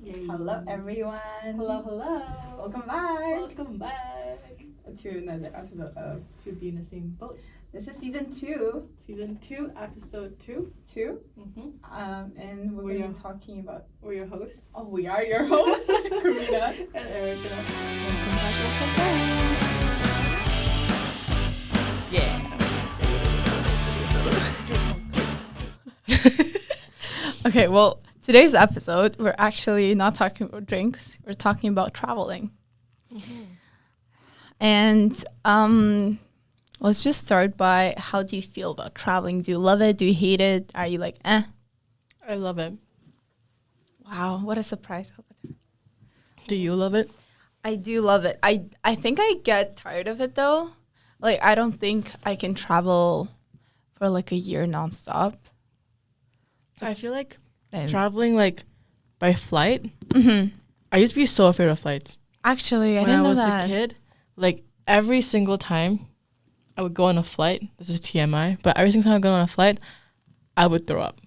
Yay. Hello, everyone. Hello. Welcome back. Welcome back To another episode of to Be in the Same Boat. this is season 2. Season 2, episode 2. 2. Mm-hmm. And we're going to be talking about. We're your hosts. Oh, we are your hosts, Karina and Erica. Welcome back. Okay, well, today's episode, we're actually not talking about drinks. We're talking about traveling. Mm-hmm. And let's just start by, how do you feel about traveling? Do you love it? Do you hate it? Are you like, eh? I love it. Wow, what a surprise. Do you love it? I do love it. I think I get tired of it, though. Like, I don't think I can travel for like a year nonstop. I feel like And traveling like by flight. Mm-hmm. I used to be so afraid of flights. Actually, I when didn't I know was that. a kid, like every single time I would go on a flight, this is TMI, but every single time I go on a flight, I would throw up.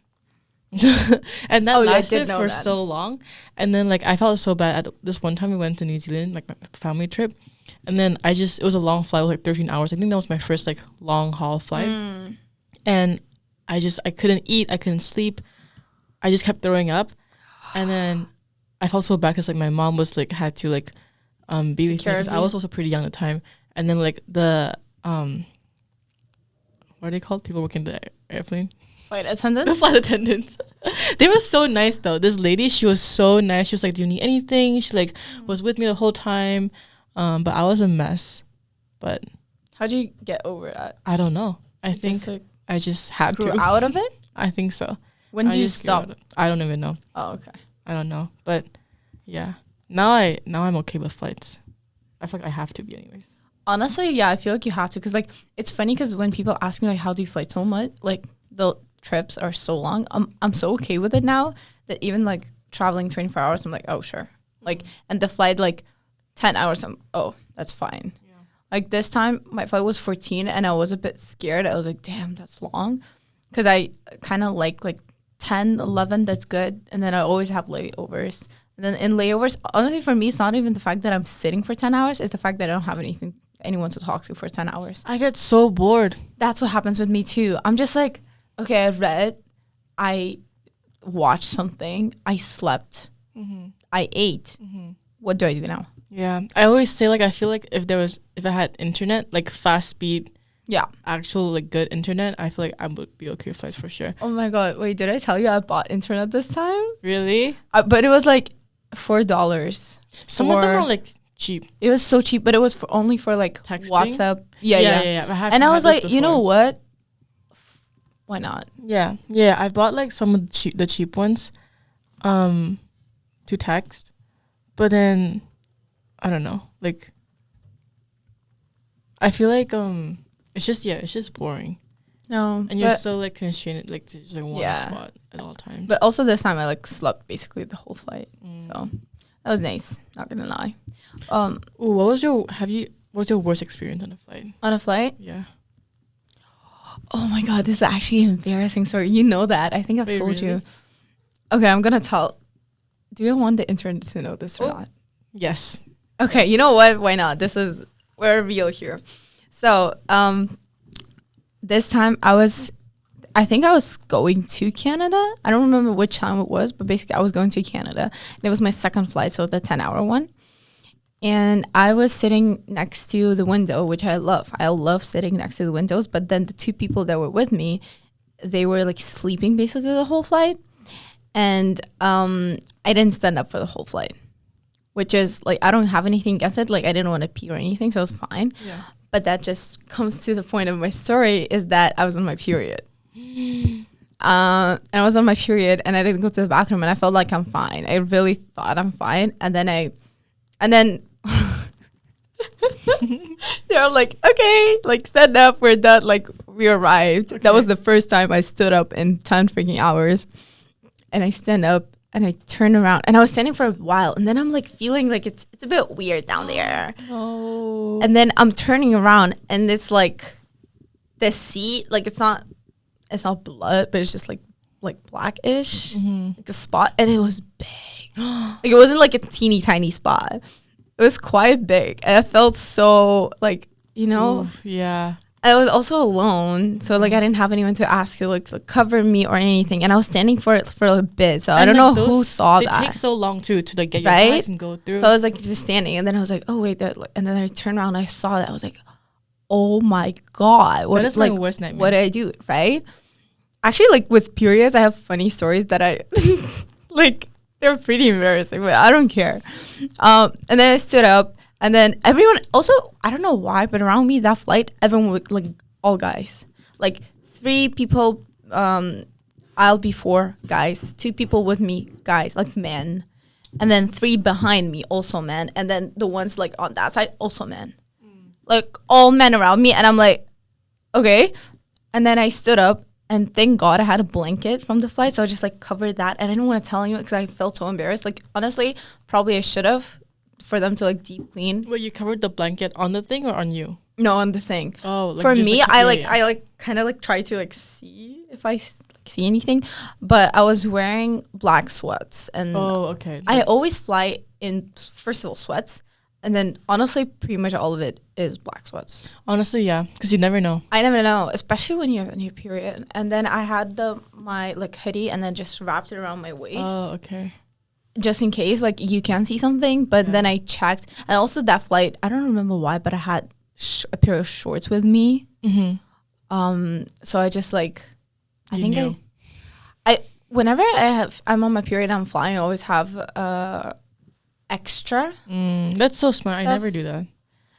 And that lasted for so long. And then like I felt so bad. At this one time we went to New Zealand, like my family trip. And then it was a long flight, it was like 13 hours. I think that was my first like long haul flight. And I couldn't eat, I couldn't sleep. I just kept throwing up. And then I felt so bad because like my mom was like had to like be with me because I was also pretty young at the time. And then like the what are they called? People working the airplane? Flight attendants? The flight attendants. They were so nice though. This lady, she was so nice. She was like, do you need anything? She like was with me the whole time. But I was a mess. But How'd you get over that? I don't know. I think Just, like, I just had grew to. out of it? I think so. When did you just grew out stop? of- I don't even know. Oh, okay. I don't know. But yeah. Now I'm okay with flights. I feel like I have to be anyways. Honestly, yeah, I feel like you have to, because like it's funny because when people ask me like, how do you fly so much, like the trips are so long, I'm so okay with it now that even like traveling 24 hours, I'm like, oh sure, like, and the flight like 10 hours, that's fine. Yeah. Like this time my flight was 14 and I was a bit scared. I was like, damn, that's long, because I kind of like 10, 11, that's good, and then I always have layovers. And then in layovers, honestly, for me, it's not even the fact that I'm sitting for 10 hours. It's the fact that I don't have anyone to talk to for 10 hours. I get so bored. That's what happens with me, too. I'm just like, okay, I read. I watched something. I slept. Mm-hmm. I ate. Mm-hmm. What do I do now? Yeah. I always say, like, I feel like if I had internet, like fast speed, Yeah. actual, like, good internet, I feel like I would be okay with flights for sure. Oh, my God. Wait, did I tell you I bought internet this time? Really? But it was like $4. Some of them are, like, cheap. It was so cheap, but it was only for like Texting? WhatsApp. Yeah. I was like, you know what? Why not? Yeah. I bought like some of the cheap ones, to text, but then I don't know. Like, I feel like it's just boring, No, and you're so like constrained like to just like one spot at all times. But also this time I like slept basically the whole flight, so that was nice. Not gonna lie. What was your worst experience on a flight? On a flight? Yeah. Oh my God, this is actually an embarrassing story. You know that? I think I've told you. Okay, I'm gonna tell. Do you want the internet to know this or not? Yes. Okay, yes. You know what? Why not? We're real here. So, this time I think I was going to Canada. I don't remember which time it was, but basically I was going to Canada. And it was my second flight, so the 10-hour one. And I was sitting next to the window, which I love. I love sitting next to the windows. But then the two people that were with me, they were like sleeping basically the whole flight. And I didn't stand up for the whole flight, which is like, I don't have anything against it. Like I didn't want to pee or anything, so it was fine. Yeah. But that just comes to the point of my story, is that I was on my period. And I was on my period and I didn't go to the bathroom and I felt like I'm fine. I really thought I'm fine. And then they're like, okay, like stand up, we're done, like we arrived. Okay. That was the first time I stood up in 10 freaking hours. And I stand up and I turn around and I was standing for a while and then I'm like feeling like it's a bit weird down there. Oh. And then I'm turning around and it's like the seat, like it's not blood, but it's just like blackish, like a spot, and it was big. Like it wasn't like a teeny tiny spot. It was quite big, and I felt so like, you know. Oof, yeah. I was also alone, so like I didn't have anyone to ask to cover me or anything, and I was standing for it for a bit, so I don't know who saw that. It takes so long to like get your eyes and go through. So I was like just standing, and then I was like, oh wait, and then I turned around and I saw that. I was like, oh my god, that is my worst nightmare. What did I do? Right? Actually, like with periods, I have funny stories that I like. They're pretty embarrassing, but I don't care. And then I stood up. And then everyone also, I don't know why, but around me, that flight, everyone was like all guys. Like 3 people aisle before, guys. 2 people with me, guys, like men. And then 3 behind me, also men. And then the ones like on that side, also men. Like all men around me. And I'm like, okay. And then I stood up, and thank God I had a blanket from the flight. So I just like covered that. And I didn't want to tell anyone because I felt so embarrassed. Like honestly, probably I should have. For them to like deep clean. Well, you covered the blanket on the thing or on you? No, on the thing. Oh, like for me, I kind of like try to like see if I see anything, but I was wearing black sweats and. Oh, okay. I always fly in first of all sweats, and then honestly, pretty much all of it is black sweats. Honestly, yeah, because you never know. I never know, especially when you're in your period. And then I had my like hoodie, and then just wrapped it around my waist. Oh, okay. Just in case, like, you can see something. But then I checked. And also that flight, I don't remember why, but I had a pair of shorts with me. Mm-hmm. So I just, like, whenever I'm on my period, I'm flying, I always have extra. That's so smart. Stuff. I never do that.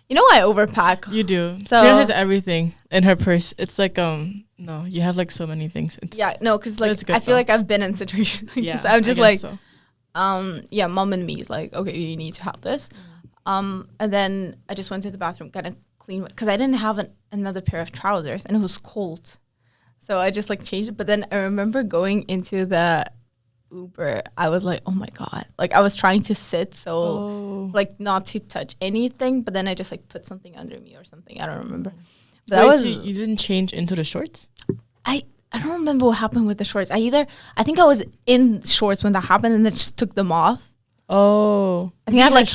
You know, I overpack. You do. So Karina has everything in her purse. It's like, no, you have, like, so many things. Because, like, I feel like I've been in situations like this. I'm just, like... So. Mom and me is like, okay, you need to have this. And then I just went to the bathroom, kind of clean, because I didn't have another pair of trousers, and it was cold. So I just like changed it. But then I remember going into the Uber, I was like, oh my God. Like I was trying to sit like not to touch anything, but then I just like put something under me or something. I don't remember. But so you didn't change into the shorts? I don't remember what happened with the shorts. I think I was in shorts when that happened and then just took them off. Oh. I think I had like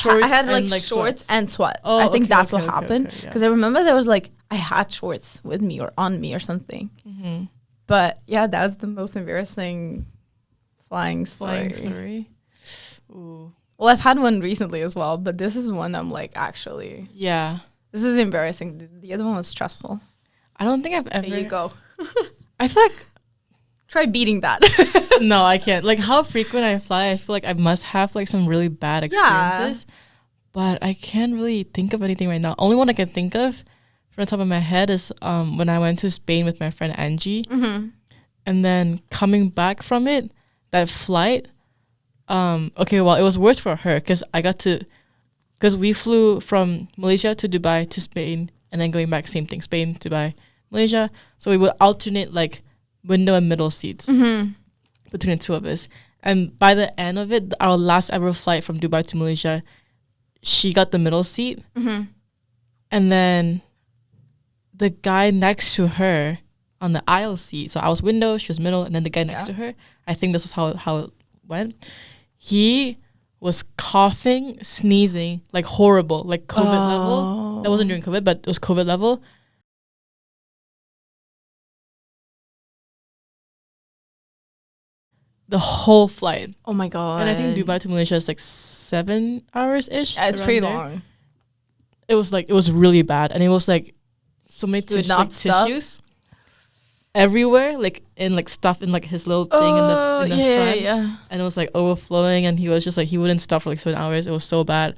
shorts and sweats. Oh, I think that's what happened. Because I remember there was like, I had shorts with me or on me or something. Mm-hmm. But yeah, that was the most embarrassing flying story. Ooh. Well, I've had one recently as well, but this is one I'm like, actually. Yeah. This is embarrassing. The other one was stressful. I don't think I've ever. There you go. I feel like try beating that. No, I can't. Like how frequent I fly, I feel like I must have like some really bad experiences. Yeah. But I can't really think of anything right now. Only one I can think of from the top of my head is when I went to Spain with my friend Angie. Mm-hmm. And then coming back from it, that flight, it was worse for her because we flew from Malaysia to Dubai to Spain and then going back, same thing, Spain, Dubai, Malaysia. So we would alternate like window and middle seats between the two of us. And by the end of it, our last ever flight from Dubai to Malaysia, she got the middle seat. Mm-hmm. And then the guy next to her on the aisle seat, so I was window, she was middle, and then the guy next to her, I think this was how it went. He was coughing, sneezing, like horrible, like COVID level. That wasn't during COVID, but it was COVID level. The whole flight. Oh my God. And I think Dubai to Malaysia is like 7 hours-ish. Yeah, it's pretty long. It was really bad. And it was like so many tissues everywhere, like in like stuff in like his little thing in the front. Yeah. And it was like overflowing, and he was just like, he wouldn't stop for like 7 hours. It was so bad.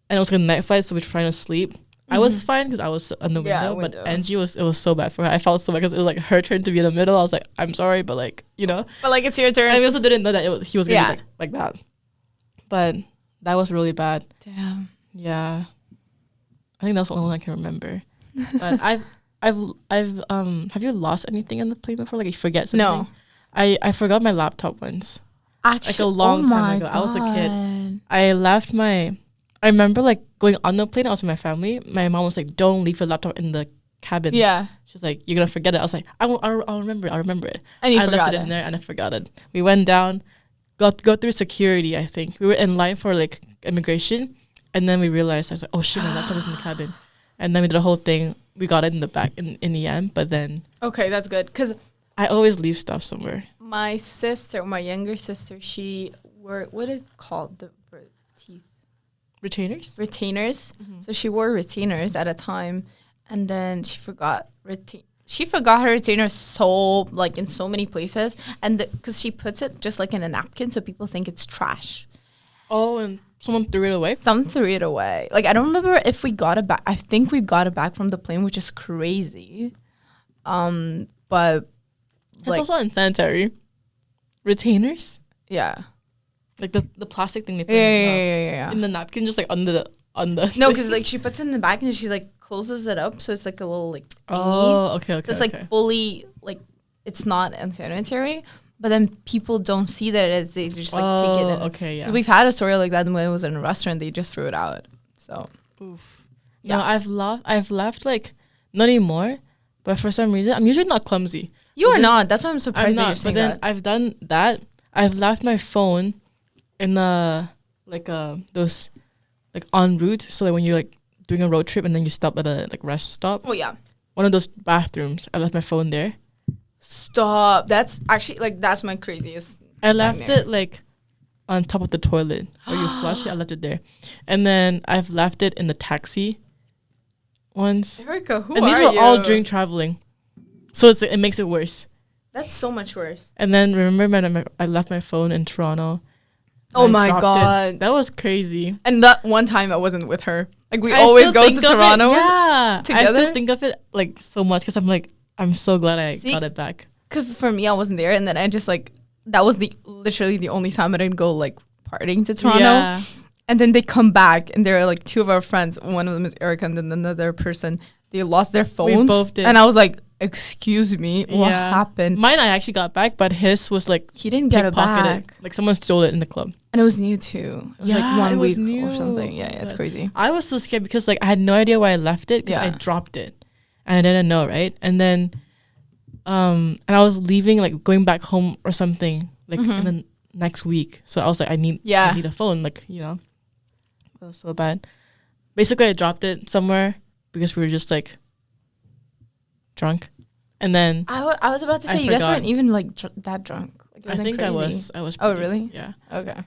And it was like a night flight, so we were trying to sleep. I was fine because I was on the window, but Angie it was so bad for her. I felt so bad because it was like her turn to be in the middle. I was like, I'm sorry, but like, you know. But like, it's your turn. And we also didn't know that he was going to be like that. But that was really bad. Damn. Yeah. I think that's the only one I can remember. But I've have you lost anything on the plane before? Like you forget something? No. I forgot my laptop once. Actually, like a long time ago. God. I was a kid. I remember like going on the plane. I was with my family. My mom was like, "Don't leave your laptop in the cabin." Yeah. She was like, "You're gonna forget it." I was like, "I'll remember it." I'll remember it. And I left it in there and I forgot it. We went down. go through security. I think we were in line for like immigration, and then we realized I was like, oh shit, my laptop was in the cabin, and then we did the whole thing. We got it in the back in the end, but then Okay, that's good because I always leave stuff somewhere. my younger sister, she wore what is it called the teeth Retainers. retainers. So she wore retainers at a time, and then she forgot her retainer so like in so many places, and because she puts it just like in a napkin so people think it's trash. Oh, and someone threw it away. Some threw it away. Like I don't remember if we got it back. I think we got it back from the plane, which is crazy. But It's like, also unsanitary. Retainers, yeah. like the plastic thing they put Yeah. in the napkin, just like on the No, because like she puts it in the back and she like closes it up, so it's like a little like thingy. Oh, okay. So it's like fully like it's not unsanitary, but then people don't see that as they just like take it in. Okay, yeah. 'Cause we've had a story like that when it was in a restaurant, they just threw it out. So Oof. Yeah. No, I've left like not anymore, but for some reason I'm usually not clumsy. you But are then- not. That's why I'm I'm surprised that you're not. But saying then that. I've done that. I've left my phone in the like those like en route. So like when you're like doing a road trip and then you stop at a like rest stop, Oh yeah. one of those bathrooms. I left my phone there. Stop. That's actually like that's my craziest. I left Nightmare. it like on top of the toilet where you flush it. I left it there, and then I've left it in the taxi once. Erica, who And these were all during traveling, so it makes it worse. That's so much worse. And then remember, I left my phone in Toronto. Oh I my dropped it. God. That was crazy. And that one time I wasn't with her. Like we I always still go think to of it, Toronto. Yeah, I together. still think of it like so much because I'm so glad I See? got it back. Because for me, I wasn't there, and then I just like that was literally the only time I didn't go like partying to Toronto. Yeah. And then they come back, and there are like two of our friends. One of them is Erica, and then another person. They lost their phones. both did. And I was like, "Excuse me, what Yeah. happened?" Mine I actually got back, but his was like He didn't get it pickpocketed. back, Like someone stole it in the club. and it was new too. It was like Yeah, 1 it was week new. or something. Yeah, Oh it's God. crazy. I was so scared because like I had no idea where I left it because I Yeah. dropped it and I didn't know, right? And then and I was leaving like going back home or something like in the next week. So I was like I need a phone, like, you know. It was so bad. Basically I dropped it somewhere because we were just like drunk. And then I was about to I say you guys forgot. weren't even like that drunk. Like, it I wasn't think crazy. I was Oh, pretty- really? Yeah. Okay.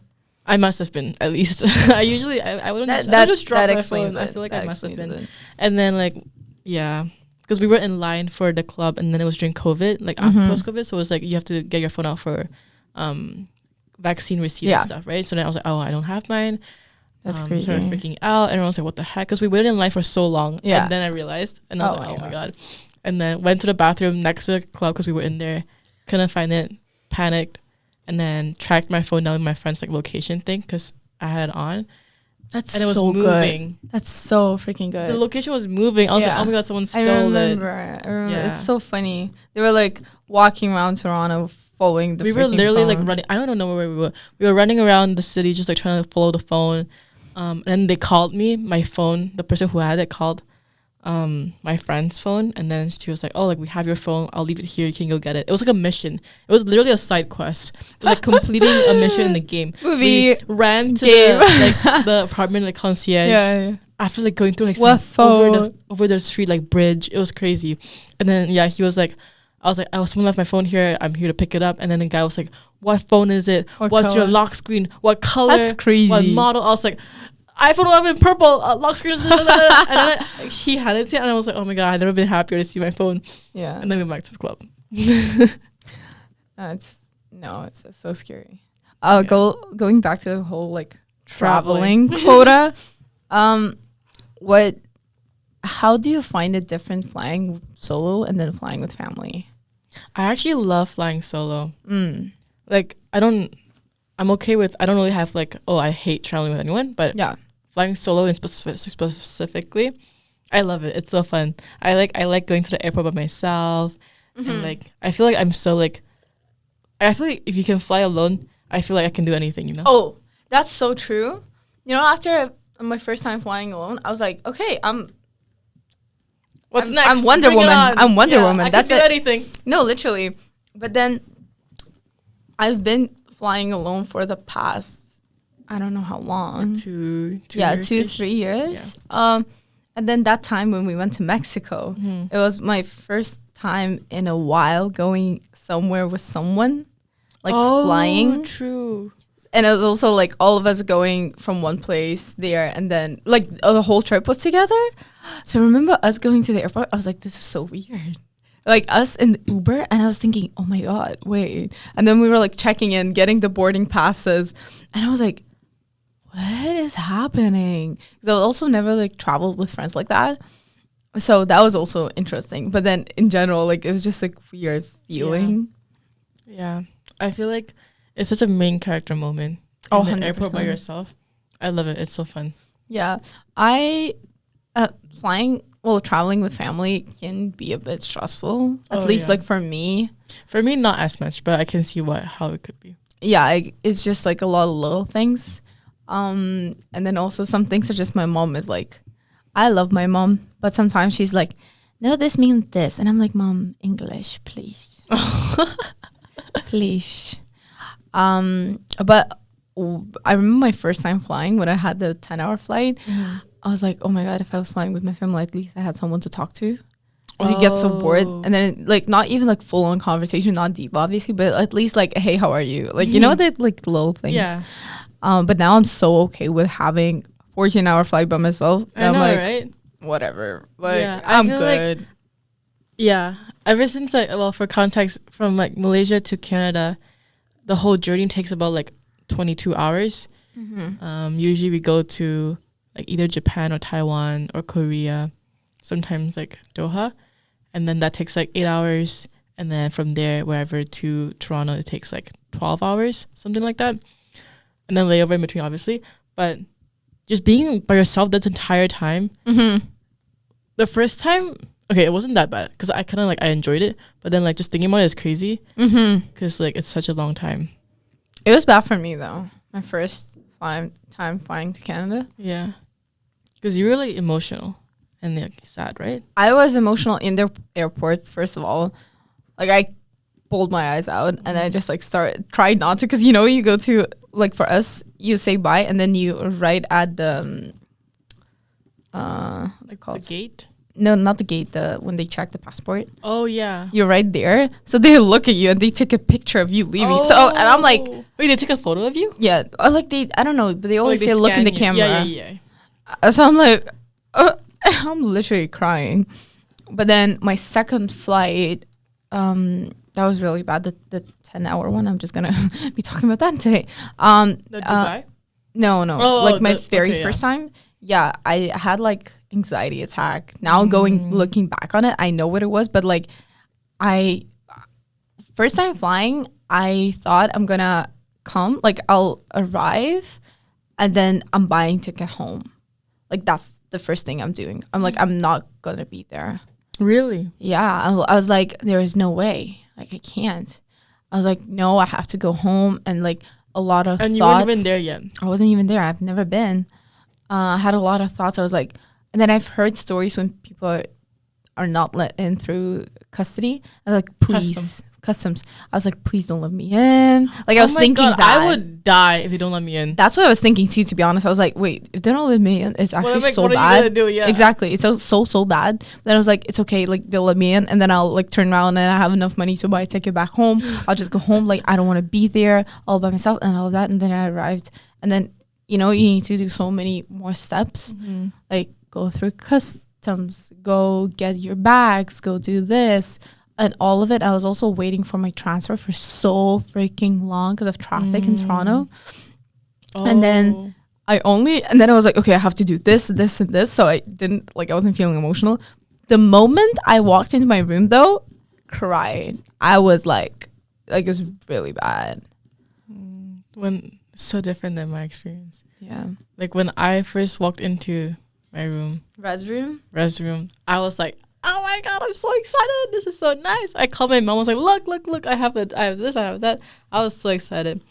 I must have been at least. I usually I wouldn't That I would just drop that my explains phone. it. I feel like That I must have explains been. it. And then like yeah, because we were in line for the club, and then it was during COVID, like after post COVID, so it was like you have to get your phone out for vaccine receipt Yeah. and stuff, right? So then I was like, oh, I don't have mine. That's Started crazy. freaking out. Everyone was like, what the heck? Because we waited in line for so long. Yeah. And then I realized, and I was Oh like, my oh my God. And then went to the bathroom next to the club because we were in there, couldn't find it, panicked, and then tracked my phone down with my friend's like location thing because I had it on. That's And it was so moving. good. That's so freaking good. The location was moving. I was Yeah. like, oh my God, someone I stole it. remember. Yeah. It's so funny. They were like walking around Toronto following the We were freaking literally phone. like running. I don't know where we were. We were running around the city just like trying to follow the phone. And they called me. My phone, the person who had it called my friend's phone, and then she was like, "Oh, like we have your phone. I'll leave it here. You can go get it." It was like a mission. It was literally a side quest. It was like completing a mission in the game. Movie We ran to game. the apartment like concierge. yeah. After like going through like What some over the street like bridge. It was crazy. And then yeah, he was like, I was like, oh, someone left my phone here. I'm here to pick it up. And then the guy was like, what phone is it? What's your color? lock screen? What color? That's crazy. What model? I was like, iPhone 11 purple. Lock screen is and then he had it, and I was like, oh my God, I've never been happier to see my phone. Yeah. And then we went back to the club. It's so scary. Going back to the whole like Traveling. traveling quota. How do you find it different flying solo and then flying with family? I actually love flying solo. Like I'm okay with, I don't really have like, oh, I hate traveling with anyone, but Yeah. flying solo and specifically, I love it. It's so fun. I like going to the airport by myself, and like I feel like I'm so like, I feel like if you can fly alone, I feel like I can do anything, you know. Oh, that's so true. You know, after my first time flying alone, I was like, okay, What's I'm- next? I'm Wonder Bring it Woman. on. I'm Wonder Woman. I That's can do it. anything. no, literally. But then I've been flying alone for the past, I don't know how long. Like two yeah, years 3 years. Yeah. And then that time when we went to Mexico, it was my first time in a while going somewhere with someone, like flying. True. And it was also like all of us going from one place there, and then like the whole trip was together. So I remember us going to the airport. I was like, this is so weird. Like us in the Uber, and I was thinking, oh my God, wait. And then we were like checking in, getting the boarding passes. And I was like, what is happening? Because I also never like traveled with friends like that. So that was also interesting. But then in general, like it was just like weird feeling. Yeah. I feel like it's such a main character moment. Oh, in the airport by yourself. I love it. It's so fun. Yeah. Traveling with family can be a bit stressful. At least like for me. For me, not as much, but I can see how it could be. Yeah, it's just like a lot of little things. And then also some things such as my mom is like, I love my mom, but sometimes she's like, no, this means this. And I'm like, Mom, English, please. Please. But I remember my first time flying when I had the 10-hour flight. I was like, oh my God, if I was flying with my family, at least I had someone to talk to. Because you get so bored. And then like not even like full on conversation, not deep obviously, but at least like, hey, how are you? Like, you know, that like little things. Yeah. But now I'm so okay with having 14-hour flight by myself. I know, like, right? Whatever. Like, yeah, I'm good. Like, ever since for context, from like Malaysia to Canada, the whole journey takes about like 22 hours. Usually we go to like either Japan or Taiwan or Korea, sometimes like Doha, and then that takes like 8 hours, and then from there wherever to Toronto it takes like 12 hours, something like that, and then layover in between obviously. But just being by yourself that entire time, the first time, okay, it wasn't that bad because I kind of like I enjoyed it, but then like just thinking about it is crazy because like it's such a long time. It was bad for me though, my first time flying to Canada. Yeah, because you were really emotional and like sad, right? I was emotional in the airport. First of all, like I pulled my eyes out and I just like tried not to, because you know you go to like for us you say bye and then you right at the what's it called? The gate? No, not the gate. When they check the passport. Oh yeah. You're right there, so they look at you and they take a picture of you leaving. Oh. So and I'm like, wait, they take a photo of you? Yeah, or like I don't know, but they always say look in the camera. Yeah. So I'm like, I'm literally crying. But then my second flight, that was really bad. The 10-hour one. I'm just gonna be talking about that today. The Dubai? No. My very first time. Yeah, I had like anxiety attack. Now looking back on it, I know what it was. But like, first time flying, I thought I'm gonna come, like I'll arrive, and then I'm buying ticket home. Like that's the first thing I'm doing. I'm like, I'm not gonna be there. Really? Yeah. I was like, there is no way. Like I can't. I was like, no, I have to go home. And like a lot of and thoughts. You weren't even there yet? I wasn't even there. I've never been. I had a lot of thoughts. I was like, and then I've heard stories when people are not let in through custody. I was like, please. Customs. I was like, please don't let me in. Like I was thinking that I would die if they don't let me in. That's what I was thinking too, to be honest. I was like, wait, if they don't let me in, it's actually so bad. What are you gonna do? Yeah. Exactly. It's so bad. Then I was like, it's okay, like they'll let me in, and then I'll like turn around and I have enough money to buy a ticket back home. I'll just go home. Like I don't want to be there all by myself and all of that. And then I arrived, and then you know you need to do so many more steps, like go through customs, go get your bags, go do this. And all of it, I was also waiting for my transfer for so freaking long because of traffic in Toronto. Oh. And then I was like, okay, I have to do this, this, and this. So I wasn't feeling emotional. The moment I walked into my room though, cried. I was like it was really bad. When so different than my experience. Yeah. Like when I first walked into my room. Res room, I was like, oh my God, I'm so excited. This is so nice. I called my mom. I was like, look, I have this, I have that. I was so excited.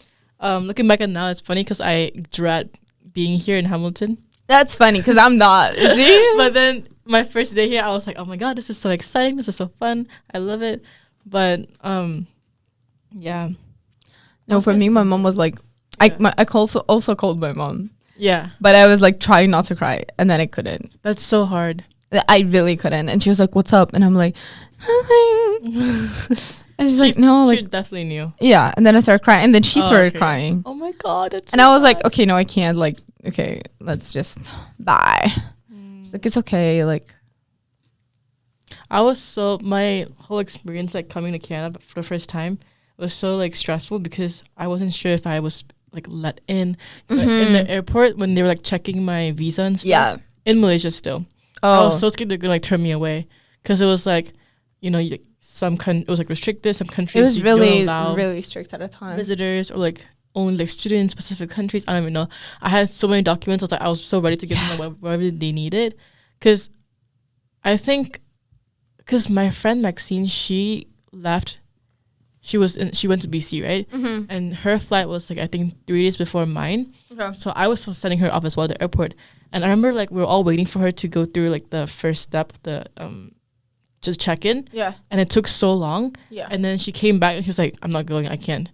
Looking back at now, it's funny because I dread being here in Hamilton. That's funny because I'm not. See? But then my first day here, I was like, oh my God, this is so exciting. This is so fun. I love it. But yeah. No, for me, my mom was like, I also called my mom. Yeah. But I was like trying not to cry, and then I couldn't. That's so hard. I really couldn't. And she was like, "What's up?" And I'm like, "Nothing." And she's like, "No, like." She definitely knew. Yeah. And then I started crying, and then she started crying. Oh my God. And I was like, "Okay, no, I can't. Like, okay, let's just bye." She's like, "It's okay." Like, my whole experience like coming to Canada for the first time was so like stressful because I wasn't sure if I was like let in in the airport when they were like checking my visa and stuff. Yeah. In Malaysia still. I was so scared they're gonna like turn me away because it was like, you know, it was like restricted. Some countries it was really don't allow really strict at a time. visitors or like only like students, specific countries. I don't even know. I had so many documents. I was so ready to give them like, whatever they needed, because I think because my friend Maxine, she left. She went to BC, right? Mm-hmm. And her flight was like I think 3 days before mine. Okay. So I was sending her off as well at the airport. And I remember like we were all waiting for her to go through like the first step, the just check in. Yeah. And it took so long. Yeah. And then she came back and she was like, "I'm not going. I can't."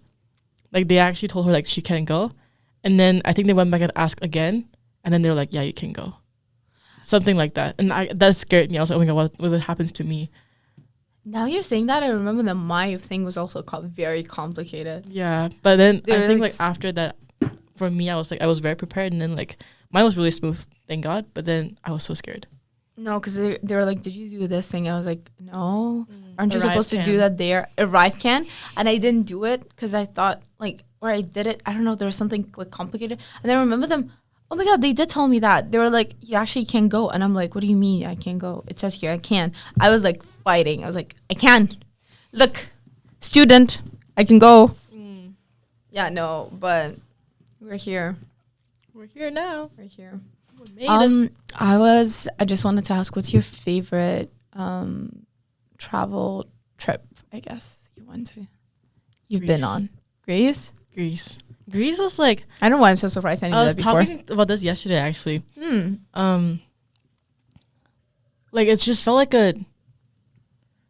Like they actually told her like she can't go. And then I think they went back and asked again. And then they're like, "Yeah, you can go." Something like that. And that scared me. I was like, "Oh my God, what happens to me?" Now you're saying that, I remember that my thing was also very complicated. Yeah. But then I think like after that, for me, I was very prepared. And then like mine was really smooth, thank God. But then I was so scared. No, because they were like, "Did you do this thing?" I was like, "No." Aren't you supposed to do that there? Arrive can. And I didn't do it because I thought like, or I did it. I don't know. There was something like complicated. And I remember them. Oh my God, they did tell me that. They were like, "You actually can't go." And I'm like, "What do you mean I can't go? It says here I can." I was like fighting. I was like, "I can. Look, student, I can go." Yeah, no, but we're here. We're here now. We're here. I just wanted to ask, what's your favorite travel trip, I guess, you've been on? Greece? Greece was like, I don't know why I'm so surprised I knew that before. I was talking about this yesterday actually. Like it just felt like it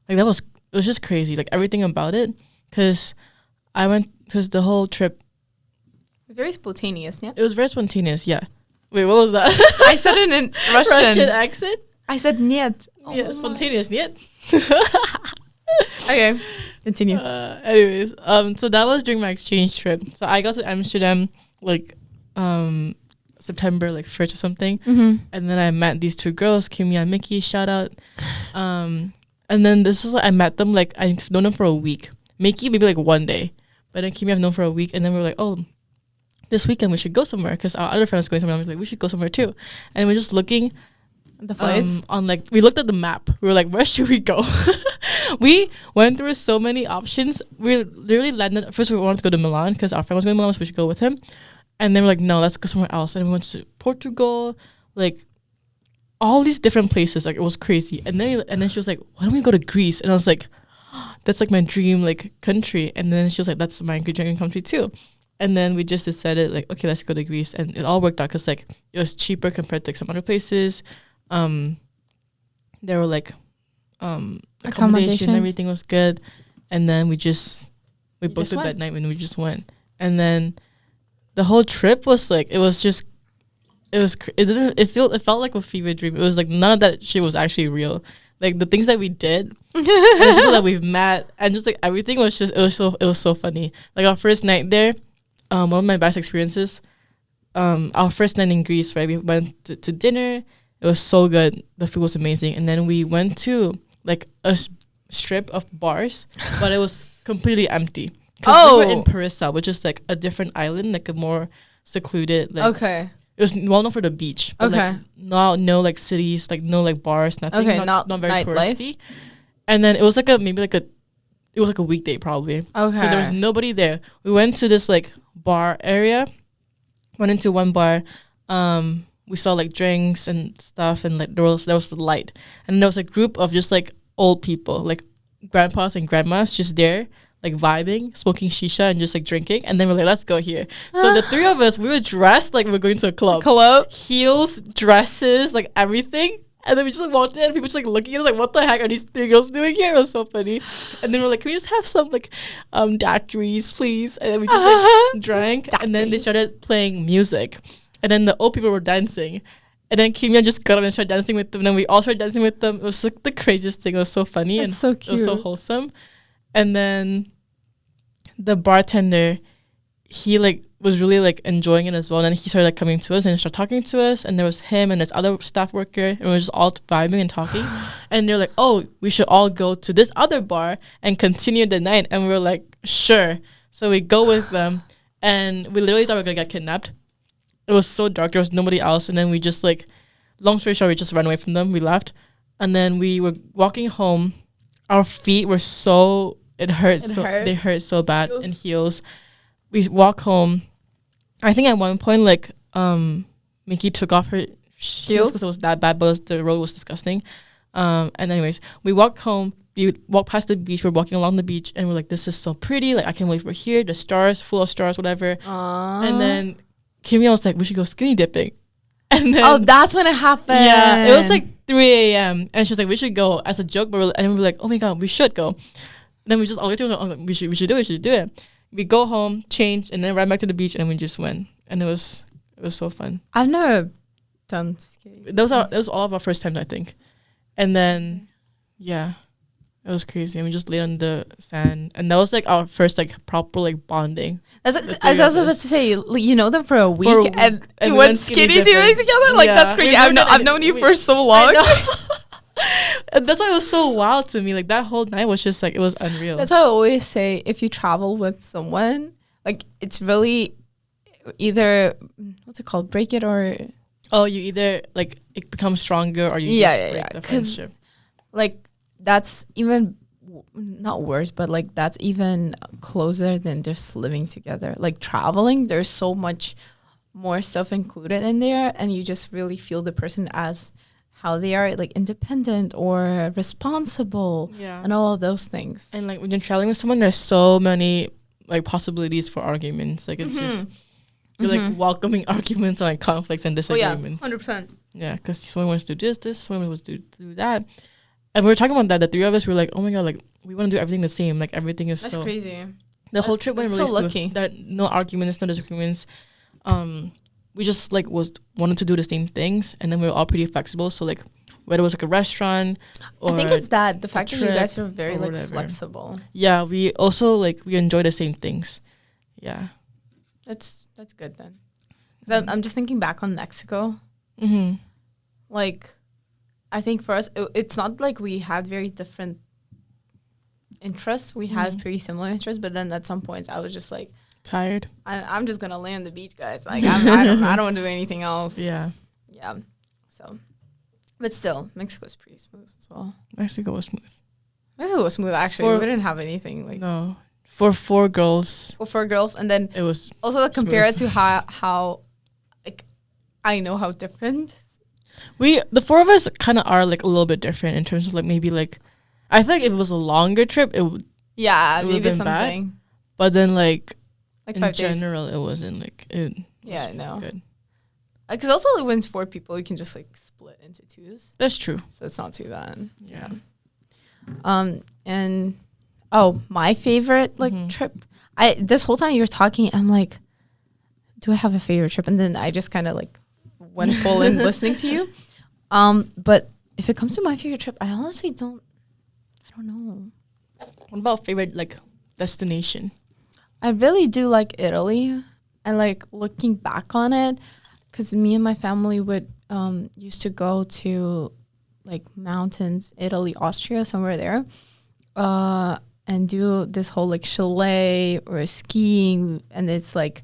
was just crazy, like everything about it, because the whole trip, very spontaneous. Yeah, it was very spontaneous. Yeah. Wait, what was that? I said it in Russian accent. I said "niet." Yeah, spontaneous "niet." Okay, continue. Anyways, so that was during my exchange trip. So I got to Amsterdam like September like 1st or something, and then I met these two girls, Kimmy and Mickey. Shout out. And then this was like I met them like I've known them for a week. Mickey maybe like one day, but then Kimmy I've known for a week, and then we were like, "Oh, this weekend we should go somewhere," because our other friend was going somewhere. I was like, "We should go somewhere too," and we're just looking. The flights on like we looked at the map. We were like, "Where should we go?" We went through so many options. We literally landed. First, we wanted to go to Milan because our friend was going to Milan, so we should go with him. And then we're like, "No, let's go somewhere else." And we went to Portugal, like all these different places. Like it was crazy. And then she was like, "Why don't we go to Greece?" And I was like, "That's like my dream like country." And then she was like, "That's my dream country too." And then we just decided like, okay, let's go to Greece, and it all worked out because like it was cheaper compared to like, some other places. There were like accommodation, everything was good, and then we booked it that night when we just went, and then the whole trip was like it felt like a fever dream. It was like none of that shit was actually real. Like the things that we did, and the people that we've met, and just like everything was just it was so funny. Like our first night there, one of my best experiences. Our first night in Greece, right? We went to dinner. It was so good. The food was amazing. And then we went to like a strip of bars, but it was completely empty. Because we were in Parissa, which is like a different island, like a more secluded. Like, okay. It was well known for the beach. But okay. Like no like cities, like no like bars, nothing. Okay, not very touristy. Life? And then it was like it was like a weekday probably. Okay. So there was nobody there. We went to this like bar area. Went into one bar. We saw like drinks and stuff, and like there was the light, and there was a group of just like old people, like grandpas and grandmas, just there, like vibing, smoking shisha, and just like drinking. And then we're like, let's go here. So the three of us, we were dressed like we were going to a club. Heels, dresses, like everything. And then we just like, walked in and people just like looking at us like, what the heck are these 3 girls doing here? It was so funny. And then we're like, can we just have some like daiquiris, please? And then we just like drank. And then they started playing music. And then the old people were dancing. And then Kimia just got up and started dancing with them. And then we all started dancing with them. It was like the craziest thing. It was so funny. That's and so cute. It was so wholesome. And then the bartender, he like was really like enjoying it as well. And then he started like coming to us and he started talking to us. And there was him and this other staff worker. And we were just all vibing and talking. And they're like, oh, we should all go to this other bar and continue the night. And we were like, sure. So we go with them. And we literally thought we were going to get kidnapped. It was so dark. There was nobody else. And then we just like, long story short, we just ran away from them. We left. And then we were walking home. Our feet were so, it hurt. They hurt so bad in heels. We walk home. I think at one point, like, Mickey took off her heels because it was that bad, but the road was disgusting. And anyways, we walked home. We walked past the beach. We're walking along the beach. And we're like, this is so pretty. Like, I can't believe we're here. The stars, full of stars, whatever. Aww. And then Kimia was like, we should go skinny dipping. And then, that's when it happened. Yeah, it was like 3 a.m. And she was like, we should go as a joke. But and we were like, oh my God, we should go. And then we just all get to it. We should do it. We go home, change, and then right back to the beach, and we just went. And it was so fun. I've never done skinny. That was all of our first times, I think. And then, yeah, it was crazy. And we just laid on the sand. And that was like our first like proper like bonding. I was about to say, like, you know them for a week, and you went skinny dipping together? Like, that's crazy. I've known you for so long. And that's why it was so wild to me. Like, that whole night was just like, it was unreal. That's why I always say, if you travel with someone, like, it's really either, what's it called, break it or... Oh, you either, like, it becomes stronger or you just break the friendship. Like, that's even, not worse, but, like, that's even closer than just living together. Like, traveling, there's so much more stuff included in there, and you just really feel the person as... how they are like independent or responsible, and all of those things. And like when you're traveling with someone, there's so many like possibilities for arguments. Like it's just you're like welcoming arguments and like conflicts and disagreements. 100%. Yeah, because someone wants to do this, someone wants to do that, and we were talking about that. The 3 of us were like, oh my God, like we want to do everything the same. Like everything is that's crazy. The whole trip went really so lucky. That no arguments, no disagreements. We just like wanted to do the same things, and then we were all pretty flexible. So like whether it was like a restaurant or I think it's that the fact that you guys are very like flexible. Yeah, we also like we enjoy the same things. Yeah, that's good then. So I'm just thinking back on Mexico. Like I think for us it's not like we had very different interests. We had pretty similar interests, but then at some points I was just like tired. I'm just gonna lay on the beach, guys. Like I don't want to do anything else. Yeah. So, but still, Mexico was pretty smooth as well. Mexico was smooth. Mexico was smooth actually. We didn't have anything like no for 4 girls. For 4 girls, and then it was also compare it to how like I know how different. The 4 of us kind of are like a little bit different in terms of like maybe like I feel like if it was a longer trip, it would maybe something. Bad. But then like in 5 general, it wasn't like it. Yeah, I know. Good. Because also like when it's 4 people, you can just like split into 2s. That's true. So it's not too bad. Yeah. And my favorite like trip. This whole time you were talking, I'm like, do I have a favorite trip? And then I just kind of like went full in listening to you. But if it comes to my favorite trip, I honestly don't know. What about favorite like destination? I really do like Italy, and like looking back on it, because me and my family would used to go to like mountains, Italy, Austria, somewhere there, and do this whole like chalet or skiing, and it's like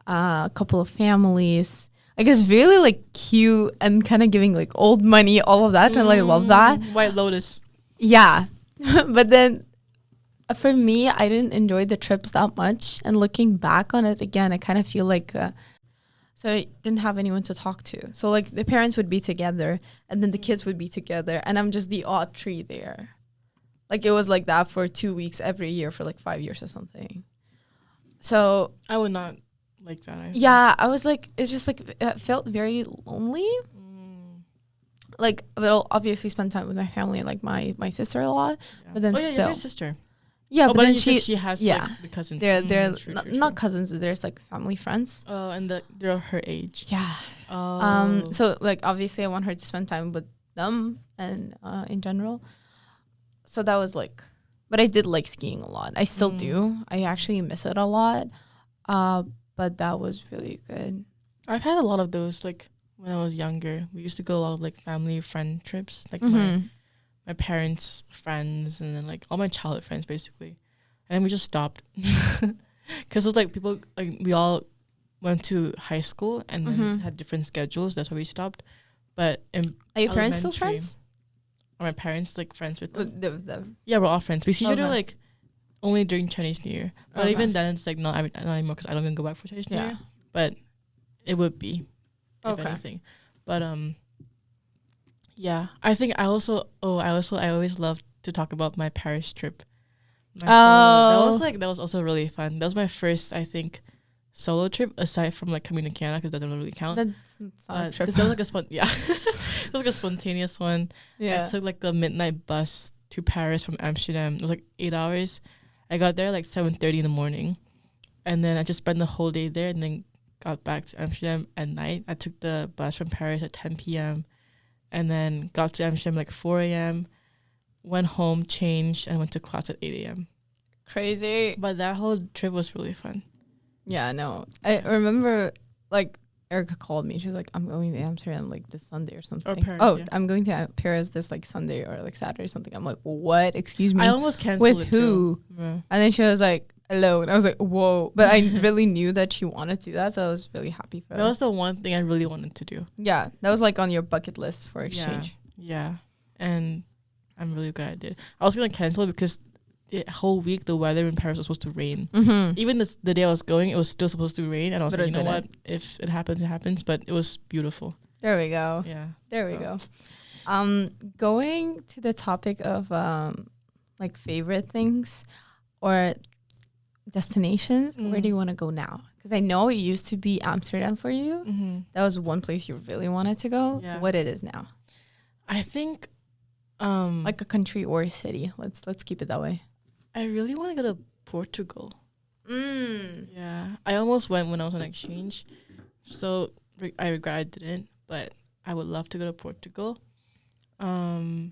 a couple of families. Like it's really like cute and kind of giving like old money, all of that, and I love that. White Lotus. Yeah, but then. For me, I didn't enjoy the trips that much. And looking back on it again, I kind of feel like... so I didn't have anyone to talk to. So, like, the parents would be together, and then the kids would be together, and I'm just the odd tree there. Like, it was like that for 2 weeks every year for, like, 5 years or something. So... I would not like that. Yeah, I was like... It's just, like... It felt very lonely. like, I'll obviously spend time with my family, like my sister a lot, but then you have still, your sister. yeah, but then she has yeah, like the cousins. they're True, not cousins. There's like family friends. Oh, and they're her age. Yeah. Oh. So like obviously I want her to spend time with them and in general. So that was like, but I did like skiing a lot. I still do. I actually miss it a lot. But that was really good. I've had a lot of those, like, when I was younger. We used to go a lot of, like, family friend trips. Like, my parents' friends and then, like, all my childhood friends, basically. And then we just stopped. Because it was, like, people, like, we all went to high school and then had different schedules. That's why we stopped. But in Are your parents still friends? Are my parents, like, friends with them? The Yeah, we're all friends. We see each other, like, only during Chinese New Year. But even then, it's, like, not anymore because I don't even go back for Chinese New Year. But it would be, if anything. But, yeah. I think I always loved to talk about my Paris trip. That was also really fun. That was my first, I think, solo trip aside from like coming to Canada because that doesn't really count. That's not a trip. Because that was like it was like a spontaneous one. Yeah, I took like the midnight bus to Paris from Amsterdam. It was like 8 hours. I got there like 7:30 in the morning, and then I just spent the whole day there, and then got back to Amsterdam at night. I took the bus from Paris at 10 p.m. and then got to Amsterdam like 4 a.m. Went home, changed, and went to class at 8 a.m. Crazy. But that whole trip was really fun. Yeah, no. I remember, like, Erica called me. She's like, I'm going to Amsterdam, like, this Sunday or something. Or Paris, I'm going to Paris this, like, Sunday or, like, Saturday or something. I'm like, what? Excuse me? I almost canceled with who? Yeah. And then she was like, hello. And I was like, whoa. But I really knew that she wanted to do that, so I was really happy for her. That was the one thing I really wanted to do. Yeah, that was, like, on your bucket list for exchange. Yeah. And I'm really glad I did. I was going to cancel because the whole week the weather in Paris was supposed to rain. Even the day I was going, it was still supposed to rain, and I was like, you know what, if it happens, it happens. But it was beautiful. There we go. Yeah, there we go. Going to the topic of like favorite things or destinations, where do you want to go now? Because I know it used to be Amsterdam for you. That was one place you really wanted to go. What it is now? I think like a country or a city. Let's keep it that way. I really want to go to Portugal. Yeah, I almost went when I was on exchange, so I regret I didn't. But I would love to go to Portugal. Yeah.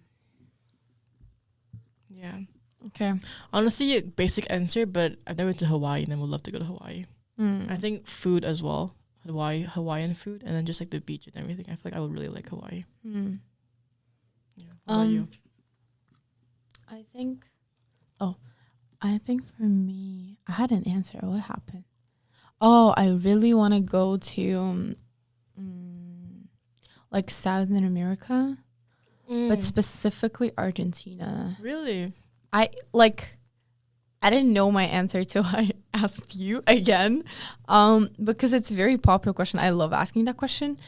Okay. Honestly, a basic answer, but I've never been to Hawaii, and I would love to go to Hawaii. I think food as well, Hawaiian food, and then just like the beach and everything. I feel like I would really like Hawaii. Yeah. What about you? I think for me, I had an answer. What happened? Oh, I really want to go to like Southern America, but specifically Argentina. Really? I didn't know my answer till I asked you again, because it's a very popular question. I love asking that question,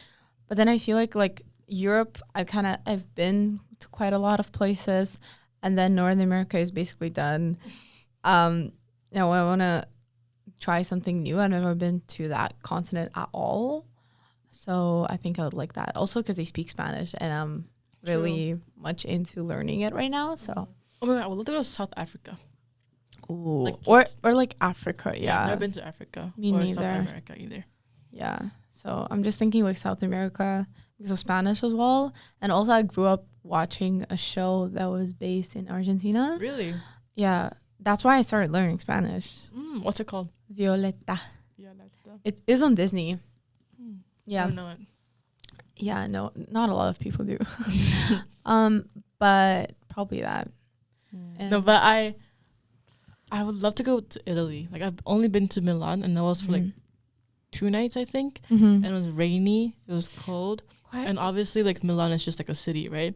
but then I feel like Europe, I've been to quite a lot of places, and then North America is basically done. Now I want to try something new. I've never been to that continent at all, so I think I would like that. Also, because they speak Spanish, and I'm really much into learning it right now. So, oh my God, I would love to go to South Africa. Ooh, like or like Africa. Yeah, I've never been to Africa. Me or neither. South America either. Yeah, so I'm just thinking like South America because of Spanish as well, and also I grew up watching a show that was based in Argentina. Really? Yeah. That's why I started learning Spanish. What's it called? Violeta. It is on Disney. Yeah. I don't know it. Yeah, no, not a lot of people do. But probably that. No, but I would love to go to Italy. Like I've only been to Milan, and that was for like 2 nights, I think. And it was rainy. It was cold. And obviously, like Milan is just like a city, right?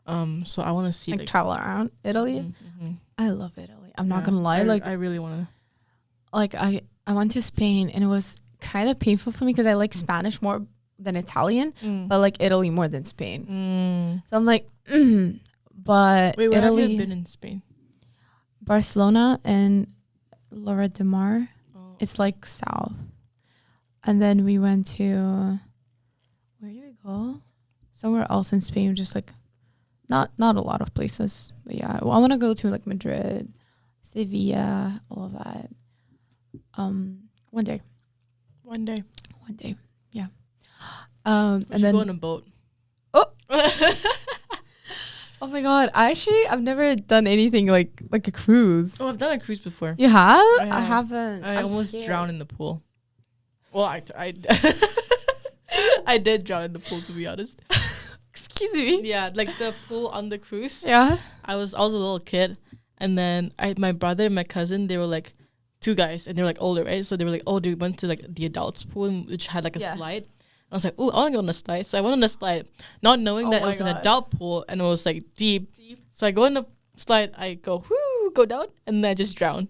So I want to see like travel around Italy. I love Italy. I'm not gonna lie. I really want to. Like I went to Spain, and it was kind of painful for me because I like Spanish more than Italian, but like Italy more than Spain. So I'm like, but wait, where Italy, have you been in Spain? Barcelona and Lloret de Mar. Oh. It's like south, and then we went to where did we go? somewhere else in Spain, just like not a lot of places, but yeah, I want to go to like Madrid, Sevilla, all of that. One day, yeah. And then go on a boat. Oh. Oh my god! I've never done anything like a cruise. Oh, I've done a cruise before. You have? I haven't. I almost drowned in the pool. Well, I I did drown in the pool, to be honest. Excuse me. Yeah, like the pool on the cruise. Yeah. I was a little kid, and then my brother and my cousin, they were like 2 guys, and they were like older, right? So they were like, oh, they went to like the adults pool, which had like a slide. I was like, oh, I want to go on the slide. So I went on the slide, not knowing that it was an adult pool and it was like deep. So I go in the slide, I go down, and then I just drown.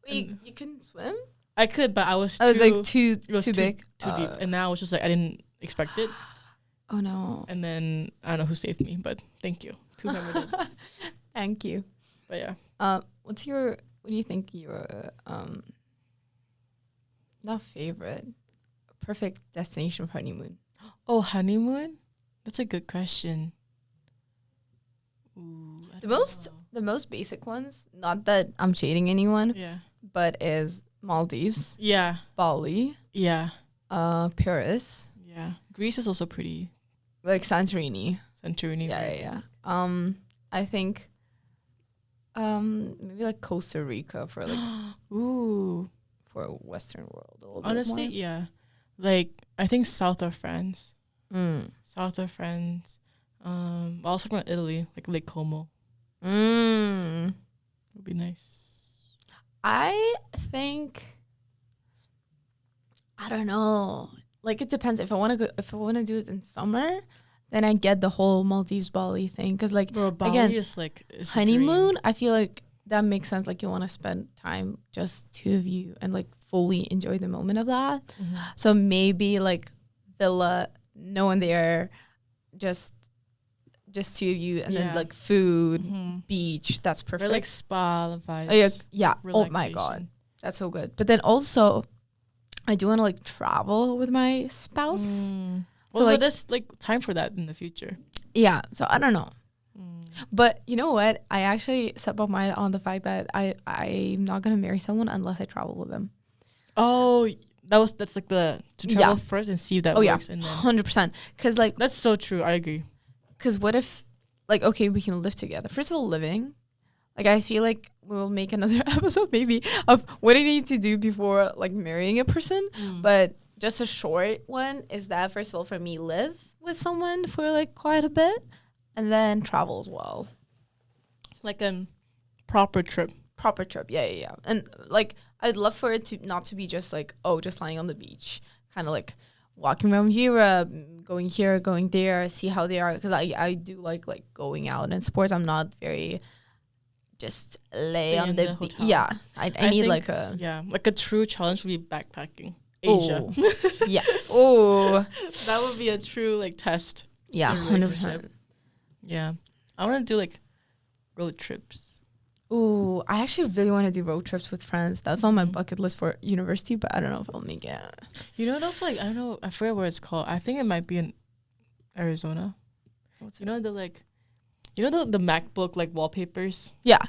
Wait, you can swim? I could, but I was too big. Too deep. And now I was just like, I didn't expect it. Oh no. And then I don't know who saved me, but thank you. Thank you. But yeah. What do you think your not favorite, perfect destination for honeymoon? Oh, honeymoon? That's a good question. Ooh, the most basic ones, not that I'm shading anyone, but is Maldives. Yeah. Bali. Yeah. Paris. Yeah. Greece is also pretty. Like Santorini. Yeah. I think maybe like Costa Rica for like for a Western world. Honestly, yeah. Like I think south of France. Also from Italy, like Lake Como. Would be nice. I think, I don't know. Like it depends. If I want to do it in summer, then I get the whole Maldives Bali thing. Cause like Bali is like honeymoon. I feel like that makes sense. Like you want to spend time just 2 of you and like fully enjoy the moment of that. Mm-hmm. So maybe like villa, no one there, just 2 of you, and then like food, beach. That's perfect. Or like spa vibes. Yeah. Oh my god, that's so good. But then also, I do want to like travel with my spouse. Well, like, there's like time for that in the future. Yeah. So I don't know. But you know what? I actually set my mind on the fact that I'm not gonna marry someone unless I travel with them. Oh, that's like to travel first and see if that works. And 100%. Because like that's so true. I agree. Because what if, like, okay, we can live together. First of all, living. Like, I feel like we'll make another episode maybe of what I need to do before, like, marrying a person. But just a short one is that, first of all, for me, live with someone for, like, quite a bit. And then travel as well. It's like a proper trip. Yeah. And, like, I'd love for it to not to be just, like, just lying on the beach. Kind of, like, walking around Europe, going here, going there, see how they are. Because I do like going out in sports. I'm not very just lay on the beach. Yeah. I need like a... Yeah, like a true challenge would be backpacking. Asia. Yeah. Oh. That would be a true like test. Yeah, 100%. Yeah. I want to do like road trips. Ooh, I actually really want to do road trips with friends. That's on my bucket list for university, but I don't know if I'll make it. You know, that's like, I don't know, I forget what it's called. I think it might be in Arizona. The MacBook like wallpapers? Yeah.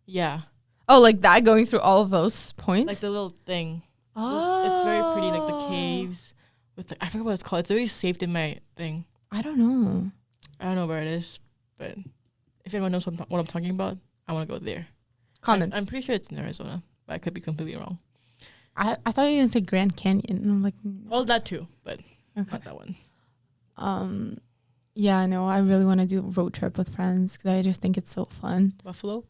Yeah. Oh, like that, going through all of those points? Like the little thing. Oh. It's very pretty, like the caves. With I forget what it's called. It's always saved in my thing. I don't know. I don't know where it is, but if anyone knows what I'm talking about, I want to go there. Comments. I'm pretty sure it's in Arizona, but I could be completely wrong. I thought you were going to say Grand Canyon. And I'm like... Well, that too, but not that one. Yeah, no, I really want to do a road trip with friends because I just think it's so fun. Buffalo?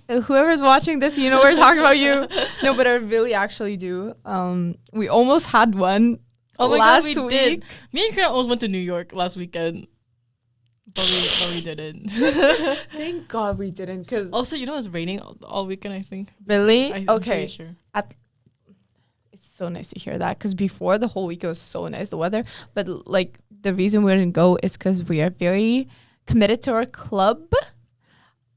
Whoever's watching this, you know we're talking about you. No, but I really actually do. We almost had one last week. Did. Me and Karina almost went to New York last weekend. But we didn't. Thank God we didn't. Cause also, it was raining all weekend, I think. Really? I'm okay. Sure. It's so nice to hear that. Because before, the whole week, it was so nice, the weather. But, like, the reason we didn't go is because we are very committed to our club.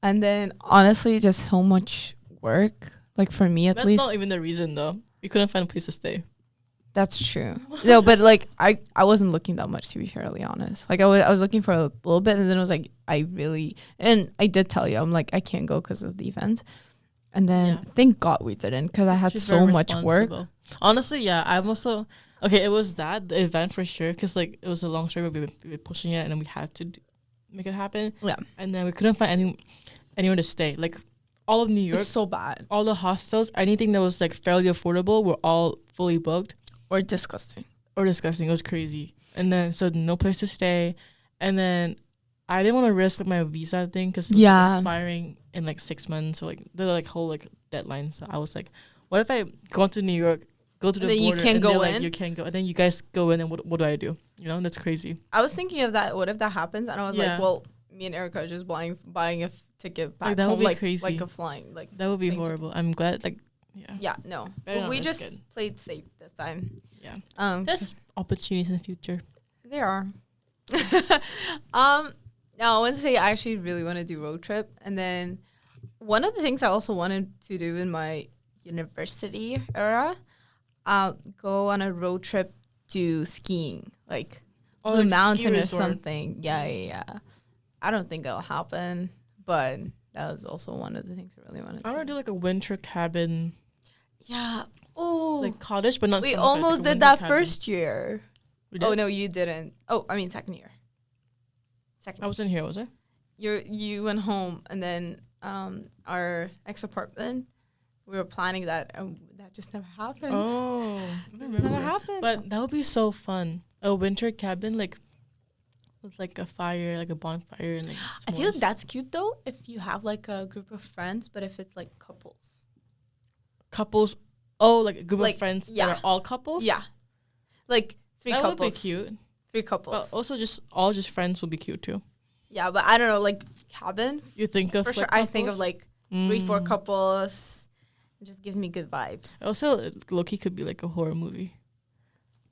And then, honestly, just so much work. Like, for me, at least. That's not even the reason, though. We couldn't find a place to stay. That's true. No, but like I wasn't looking that much, to be fairly honest. Like I was looking for a little bit, and then I was like, and I did tell you, I'm like, I can't go because of the event. And then thank God we didn't, because I had so much work. Honestly, yeah, I'm also okay. It was the event for sure, because like it was a long story, but we were pushing it, and then we had to make it happen. Yeah, and then we couldn't find anyone to stay. Like all of New York, it's so bad. All the hostels, anything that was like fairly affordable, were all fully booked. Or disgusting. It was crazy. And then, so no place to stay. And then I didn't want to risk like, my visa thing, because it's expiring in like 6 months. So like the like whole like deadline. So I was like, what if I go to New York, go to the border, you can't go in? Like, you can't go. And then you guys go in, and what do I do? You know, that's crazy. I was thinking of that. What if that happens? And I was like, well, me and Erica are just buying a ticket back like, that home. Would be crazy. Like a flying. Like that would be horrible. I'm glad like. Yeah, no. But we just played safe this time. Yeah. There's opportunities in the future. There are. Now I want to say I actually really want to do road trip. And then one of the things I also wanted to do in my university era, go on a road trip to skiing. Like the mountain or something. Yeah. I don't think that'll happen. But that was also one of the things I really wanted to do. I want to do like a winter cabin. Yeah. Oh. Like cottage, but not. We almost did that cabin. First year. Oh no, you didn't. Oh, I mean second year. I wasn't here, was I? You went home, and then our ex apartment. We were planning that, and that just never happened. Oh, never happened. But that would be so fun. A winter cabin, like with like a fire, like a bonfire, and like. S'mores. I feel like that's cute though. If you have like a group of friends, but if it's like couples. Like a group of friends that are all couples? Yeah. Like 3 couples. That would be cute. 3 couples. But also just friends would be cute too. Yeah, but I don't know, like cabin. You think of for sure. I think of like 3-4 couples. It just gives me good vibes. Also, low-key could be like a horror movie.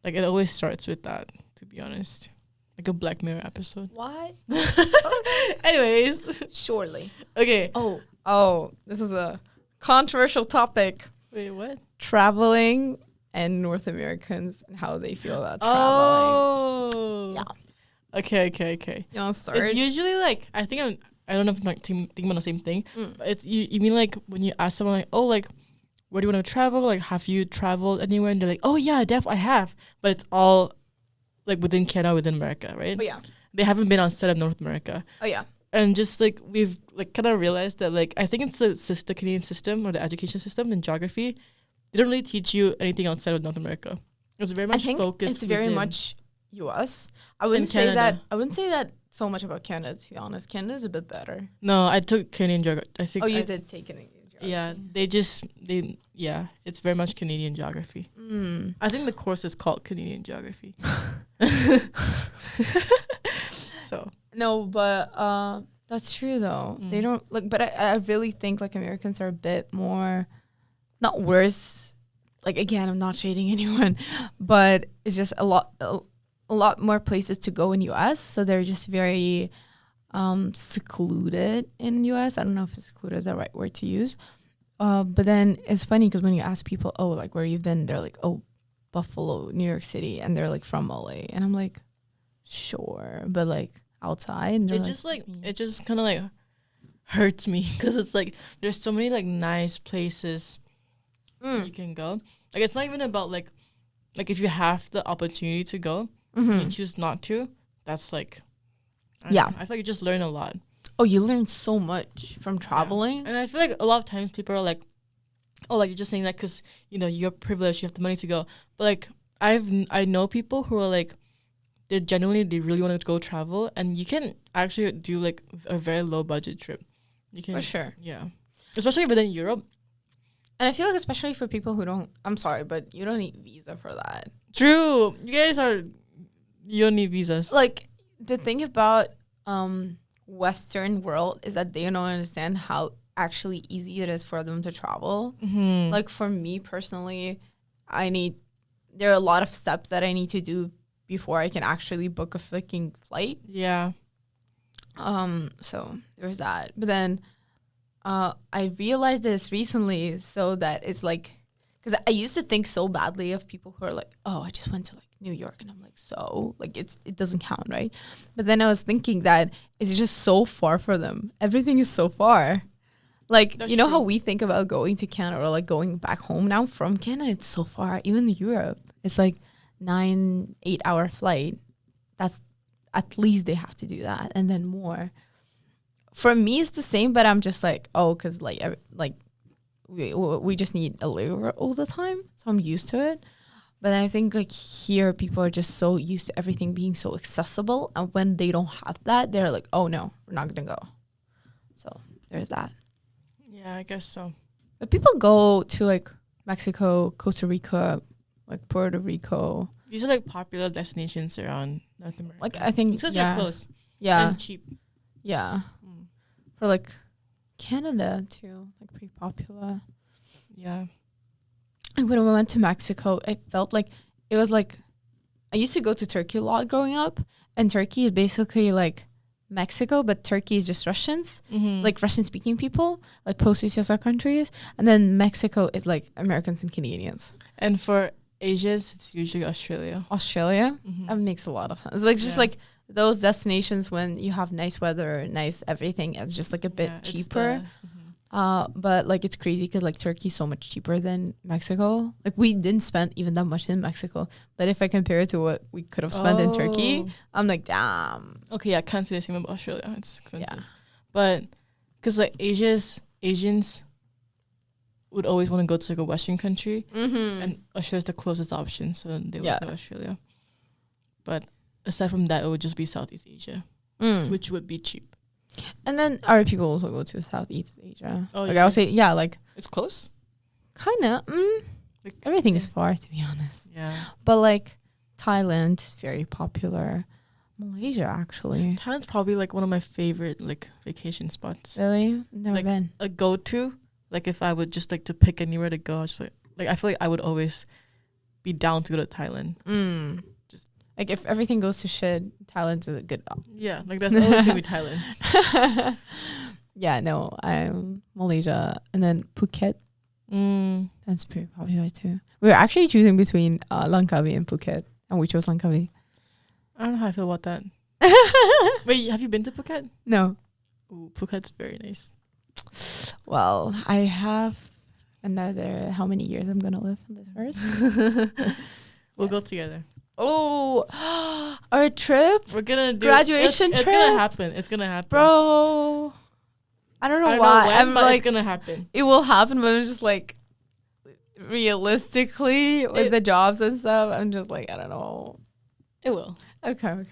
Like it always starts with that, to be honest. Like a Black Mirror episode. What? Anyways. Surely. Okay. Oh, this is a controversial topic. Wait, what? Traveling and North Americans and how they feel about traveling. Oh. Yeah. Okay. You want to start? It's usually like, I don't know if I'm like thinking about the same thing. But it's you mean like when you ask someone like, oh, like, where do you want to travel? Like, have you traveled anywhere? And they're like, oh yeah, I have. But it's all like within Canada, within America, right? Oh yeah. They haven't been outside of North America. Oh yeah. And just like we've like kind of realized that like I think it's the Canadian system or the education system in geography, they don't really teach you anything outside of North America. It's very much focused. It's very much U.S. I wouldn't say that so much about Canada, to be honest. Canada's a bit better. No, I took Canadian geography. I think. Oh, you did take Canadian geography. Yeah, it's very much Canadian geography. I think the course is called Canadian geography. So. No, but that's true though. They don't like, but I really think like Americans are a bit more, not worse. Like again, I'm not shading anyone, but it's just a lot more places to go in US. So they're just very secluded in US. I don't know if secluded is the right word to use. But then it's funny because when you ask people, oh, like where you've been, they're like, oh, Buffalo, New York City, and they're like from LA, and I'm like, sure, but like outside, it just kind of like hurts me because it's like there's so many like nice places you can go. Like it's not even about like if you have the opportunity to go and you choose not to, that's like I feel like you just learn a lot. Oh, you learn so much from traveling. And I feel like a lot of times people are like, oh, like you're just saying that because you're privileged, you have the money to go. But like I know people who are like, they really want to go travel, and you can actually do like a very low budget trip. You can, for sure. Yeah, especially within Europe. And I feel like especially for people who don't, I'm sorry, but you don't need visa for that. True, you don't need visas. Like the thing about Western world is that they don't understand how actually easy it is for them to travel. Like for me personally, there are a lot of steps that I need to do before I can actually book a freaking flight. Yeah. So there's that. But then I realized this recently, so that it's like because I used to think so badly of people who are like, oh, I just went to like New York, and I'm like, so like it doesn't count, right? But then I was thinking that it's just so far for them. Everything is so far. Like, that's how we think about going to Canada or like going back home now from Canada, it's so far. Even Europe, it's like 9-8 hour flight. That's at least they have to do that, and then more. For me, it's the same, but I'm just like, oh, because we just need a layover all the time, so I'm used to it. But I think like here, people are just so used to everything being so accessible, and when they don't have that, they're like, oh no, we're not gonna go. So there's that. Yeah, I guess so. But people go to like Mexico, Costa Rica, like Puerto Rico. These are like popular destinations around North America. Like I think it's because they're close. Yeah. And cheap. Yeah. For like Canada too, like pretty popular. Yeah. And when we went to Mexico, it felt like it was like I used to go to Turkey a lot growing up, and Turkey is basically like Mexico, but Turkey is just Russians, like Russian speaking people, like post-USSR countries, and then Mexico is like Americans and Canadians. And for Asians, it's usually Australia. That makes a lot of sense. It's like just like those destinations when you have nice weather, nice everything, it's just like a bit cheaper. But like it's crazy because like Turkey is so much cheaper than Mexico. Like we didn't spend even that much in Mexico, but if I compare it to what we could have spent in Turkey, I'm like, damn. Okay, yeah, I can't say the same about Australia. It's expensive. Yeah. But because like Asians would always want to go to like a Western country, and Australia's the closest option, so they would go Australia. But aside from that, it would just be Southeast Asia, which would be cheap. And then our people also go to Southeast Asia. Oh, like I would say, yeah, like it's close. Kinda. Like everything is far, to be honest. Yeah. But like Thailand is very popular. Malaysia, actually. Thailand's probably like one of my favorite like vacation spots. Really? Never like, been. A go-to. Like if I would just like to pick anywhere to go, I just like I feel like I would always be down to go to Thailand. Just like if everything goes to shit, Thailand's a good option. Yeah, like that's always gonna be Thailand. Yeah, no, I'm Malaysia and then Phuket. That's pretty popular too. We were actually choosing between Langkawi and Phuket, and we chose Langkawi. I don't know how I feel about that. Wait, have you been to Phuket? No. Ooh, Phuket's very nice. Well, I have another how many years I'm gonna live on this earth. We'll go together. Oh, our trip. We're gonna do graduation trip. It's gonna happen. It's gonna happen, bro. I don't know why. When, but like, it's gonna happen. It will happen, but I'm just like realistically with the jobs and stuff. I'm just like I don't know. It will. Okay.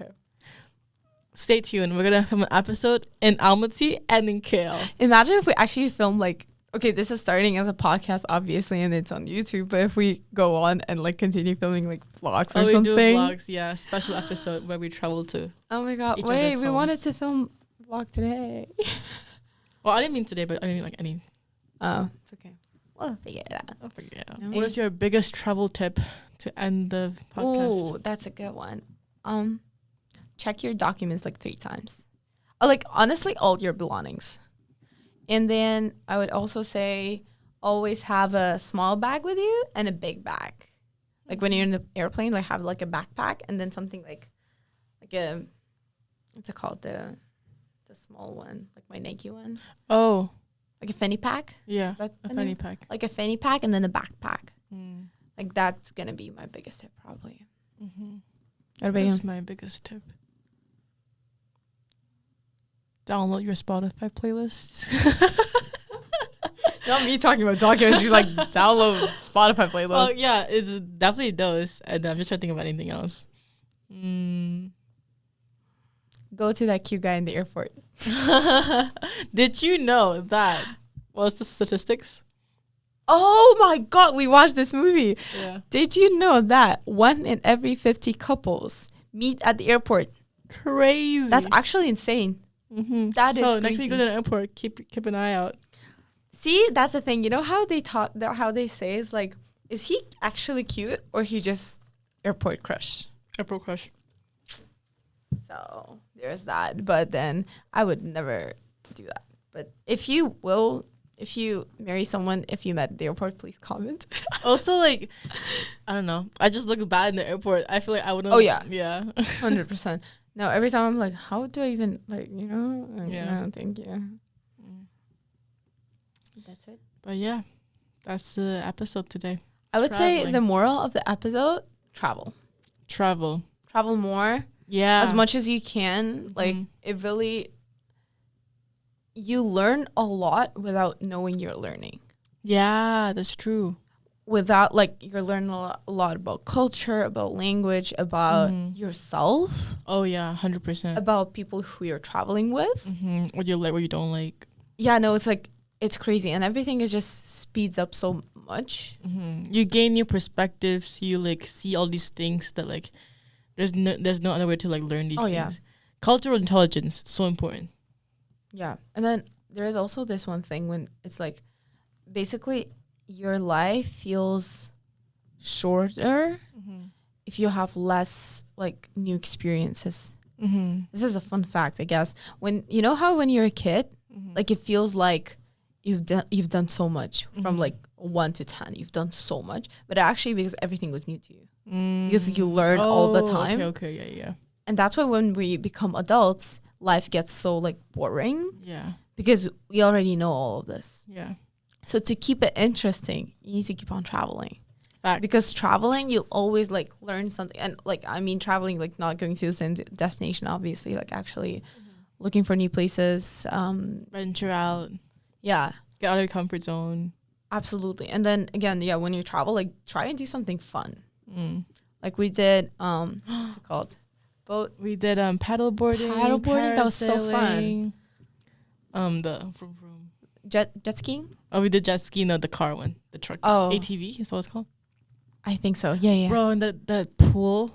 Stay tuned. We're gonna film an episode in Almaty and in KL. Imagine if we actually film like. Okay, this is starting as a podcast, obviously, and it's on YouTube. But if we go on and like continue filming like vlogs or something, we do vlogs, yeah, special episode where we travel to. Oh my god! Wait, we wanted to film vlog today. Well, I didn't mean today, but I mean like any. Oh, it's okay. We'll figure it out. I'll figure it out. No, what is your biggest travel tip to end the podcast? Oh, that's a good one. Check your documents like 3 times. Or like honestly, all your belongings. And then I would also say always have a small bag with you and a big bag. Like when you're in the airplane, like have like a backpack and then something like a, what's it called? The small one, like my Nike one. Oh. Like a fanny pack? Yeah, a fanny pack. Like a fanny pack and then a backpack. Like that's going to be my biggest tip probably. What about you? That's my biggest tip. Download your Spotify playlists. Not me talking about documents. She's like, download Spotify playlists. Well, yeah, it's definitely those. And I'm just trying to think of anything else. Go to that cute guy in the airport. Did you know that? What's the statistics? Oh my God, we watched this movie. Yeah. Did you know that 1 in every 50 couples meet at the airport? Crazy. That's actually insane. That is so crazy. next time you go to the airport, keep an eye out. See, that's the thing. You know how how they say is like, is he actually cute or he just airport crush? Airport crush. So there's that. But then I would never do that. But if you if you marry someone, if you met at the airport, please comment. Also, like, I don't know. I just look bad in the airport. I feel like I wouldn't. Oh, yeah. Yeah. 100%. No, every time I'm like, how do I even, like, you know? Like, Yeah. no, thank you. That's it. But yeah, that's the episode today. I would say the moral of the episode, travel more. Yeah. As much as you can. Like, it really, you learn a lot without knowing you're learning. Yeah, that's true. Without, like, you're learning a lot about culture, about language, about yourself. Oh yeah, 100%. About people who you're traveling with. What you like, what you don't like. Yeah, no, it's like, it's crazy. And everything is just speeds up so much. You gain new perspectives. You like see all these things that like there's no other way to like learn these things. Yeah. Cultural intelligence, so important. Yeah. And then there is also this one thing when it's like basically your life feels shorter if you have less like new experiences. This is a fun fact, I guess. When you know how when you're a kid, like it feels like you've done so much from like 1 to 10. You've done so much, but actually because everything was new to you, because you learn all the time. Okay, yeah. And that's why when we become adults, life gets so like boring. Yeah. Because we already know all of this. Yeah. So to keep it interesting, you need to keep on traveling. Facts. Because traveling, you'll always like learn something. And like, I mean, traveling, like not going to the same destination, obviously, like actually looking for new places. Venture out. Yeah. Get out of your comfort zone. Absolutely. And then again, yeah, when you travel, like try and do something fun. Like we did, what's it called? Boat. We did paddleboarding. Paddleboarding, that was so fun. The from jet skiing. Oh, we did jet ski. No, the car one, the truck. Oh, ATV is that what it's called? I think so. Yeah. Bro, and the pool.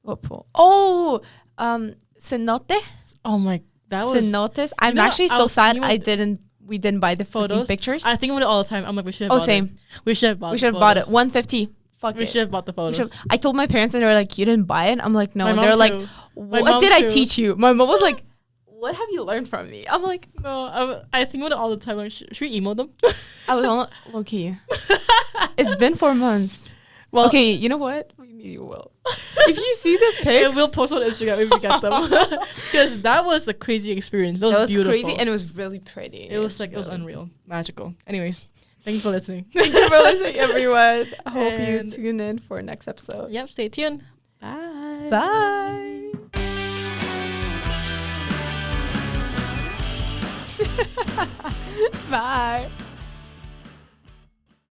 What pool? Oh, cenotes. Oh my, that was cenotes. I'm actually so sad we didn't buy the photos pictures. I think about it all the time. I'm like, we should have bought it. We should have bought it. 150. Fuck it. We should have bought the photos. I told my parents and they were like, you didn't buy it? I'm like, no. And they're like, what did I teach you? My mom was like, what have you learned from me? I'm like, no, I think about it all the time. Like, should we email them? I was on low-key. It's been 4 months. Well, okay, you know what? Maybe you will. If you see the pics, we'll post on Instagram if we get them. Because that was a crazy experience. That was beautiful. Crazy and it was really pretty. It was like it was unreal, magical. Anyways, thank you for listening. Thank you for listening, everyone. I hope you tune in for next episode. Yep, stay tuned. Bye. Bye. Bye.